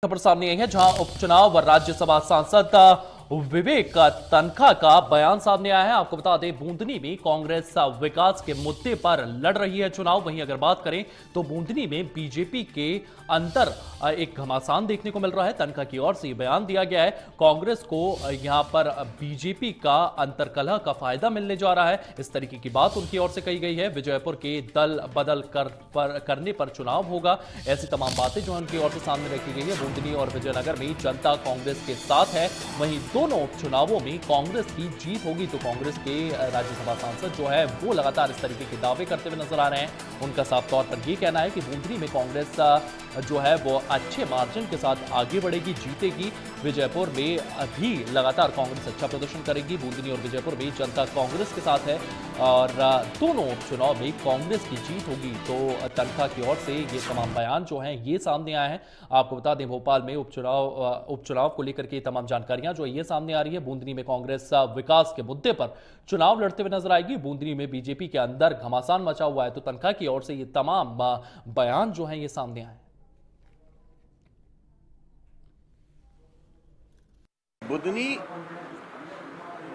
खबर सामने आई है जहां उपचुनाव व राज्यसभा सांसद विवेक तनखा का बयान सामने आया है। आपको बता दें, बूंदनी में कांग्रेस विकास के मुद्दे पर लड़ रही है चुनाव। वहीं अगर बात करें तो बूंदनी में बीजेपी के अंदर एक घमासान देखने को मिल रहा है। तनखा की ओर से बयान दिया गया है, कांग्रेस को यहां पर बीजेपी का अंतरकलह का फायदा मिलने जा रहा है, इस तरीके की बात उनकी ओर से कही गई है। विजयपुर के दल बदल करने पर चुनाव होगा, ऐसी तमाम बातें जो उनकी ओर से सामने रखी गई है। बूंदनी और विजयनगर में जनता कांग्रेस के साथ है। वहीं दोनों उपचुनावों में कांग्रेस की जीत होगी तो कांग्रेस के राज्यसभा सांसद जो है वो लगातार इस तरीके के दावे करते हुए नजर आ रहे हैं। उनका साफ तौर पर यह कहना है कि बूंदनी में कांग्रेस जो है वो अच्छे मार्जिन के साथ आगे बढ़ेगी, जीतेगी। विजयपुर में भी लगातार कांग्रेस अच्छा प्रदर्शन करेगी। बूंदनी और विजयपुर में जनता कांग्रेस के साथ है और दोनों उपचुनाव में कांग्रेस की जीत होगी। तो तनखा की ओर से ये तमाम बयान जो हैं ये सामने आए हैं। आपको बता दें, भोपाल में उपचुनाव को लेकर के तमाम जानकारियां जो ये सामने आ रही है। बूंदनी में कांग्रेस विकास के मुद्दे पर चुनाव लड़ते हुए नजर आएगी। बूंदनी में बीजेपी के अंदर घमासान मचा हुआ है, तो तनखा की ओर से ये तमाम बयान जो हैं ये सामने आए। बुधनी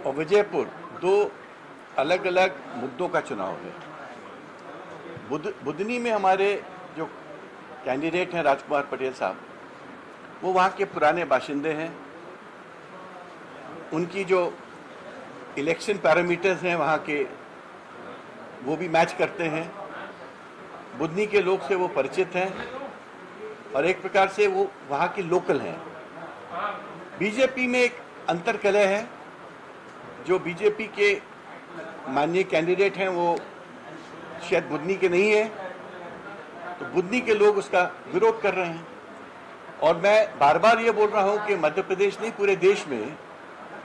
और विजयपुर दो अलग अलग मुद्दों का चुनाव है। बुधनी में हमारे जो कैंडिडेट हैं राजकुमार पटेल साहब, वो वहाँ के पुराने बाशिंदे हैं। उनकी जो इलेक्शन पैरामीटर्स हैं वहाँ के, वो भी मैच करते हैं। बुधनी के लोग से वो परिचित हैं और एक प्रकार से वो वहाँ के लोकल हैं। बीजेपी में एक अंतरकलह है। जो बीजेपी के माननीय कैंडिडेट हैं वो शायद बुधनी के नहीं है, तो बुधनी के लोग उसका विरोध कर रहे हैं। और मैं बार बार ये बोल रहा हूँ कि मध्य प्रदेश नहीं, पूरे देश में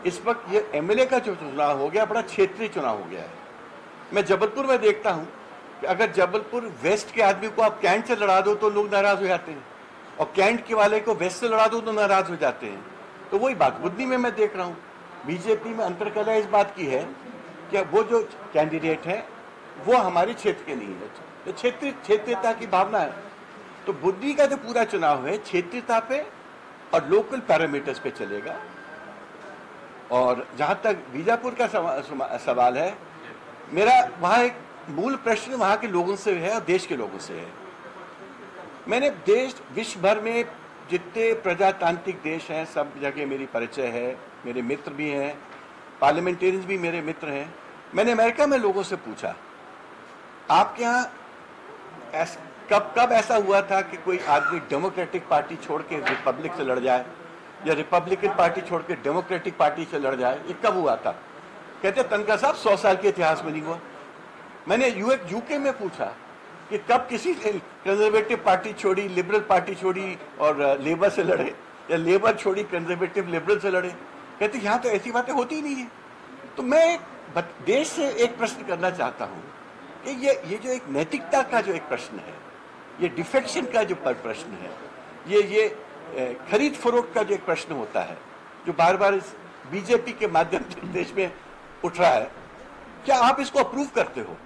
इस वक्त ये एमएलए का जो चुनाव हो गया, बड़ा क्षेत्रीय चुनाव हो गया है। मैं जबलपुर में देखता हूँ कि अगर जबलपुर वेस्ट के आदमी को आप कैंट से लड़ा दो तो लोग नाराज हो जाते हैं, और कैंट के वाले को वेस्ट से लड़ा दो तो नाराज हो जाते हैं। तो वही बात बुधनी में मैं देख रहा हूँ। बीजेपी में अंतरकलह इस बात की है कि वो जो कैंडिडेट है वो हमारे क्षेत्र के नहीं है, तो क्षेत्रीयता की भावना है। तो बुधनी का जो पूरा चुनाव है क्षेत्रीयता पे और लोकल पैरामीटर्स पे चलेगा। और जहां तक बीजापुर का सवाल है, मेरा वहां एक मूल प्रश्न वहां के लोगों से है और देश के लोगों से है। मैंने विश्व भर में जितने प्रजातांत्रिक देश हैं सब जगह मेरी परिचय है, मेरे मित्र भी हैं, पार्लियामेंटेरियंस भी मेरे मित्र हैं। मैंने अमेरिका में लोगों से पूछा, आपके यहाँ कब ऐसा हुआ था कि कोई आदमी डेमोक्रेटिक पार्टी छोड़ के रिपब्लिक से लड़ जाए, या रिपब्लिकन पार्टी छोड़ के डेमोक्रेटिक पार्टी से लड़ जाए? ये कब हुआ था? कहते तनखा साहब 100 साल के इतिहास में नहीं हुआ। मैंने यूके में पूछा कि कब किसी ने कंजर्वेटिव पार्टी छोड़ी, लिबरल पार्टी छोड़ी और लेबर से लड़े, या लेबर छोड़ी कंजर्वेटिव लिबरल से लड़े? कहते यहाँ तो ऐसी बातें होती ही नहीं है। तो मैं देश से एक प्रश्न करना चाहता हूँ कि ये जो एक नैतिकता का जो एक प्रश्न है, ये डिफेक्शन का जो प्रश्न है, ये खरीद फरोख्त का जो एक प्रश्न होता है, जो बार बार इस बीजेपी के माध्यम से देश में उठ रहा है, क्या आप इसको अप्रूव करते हो?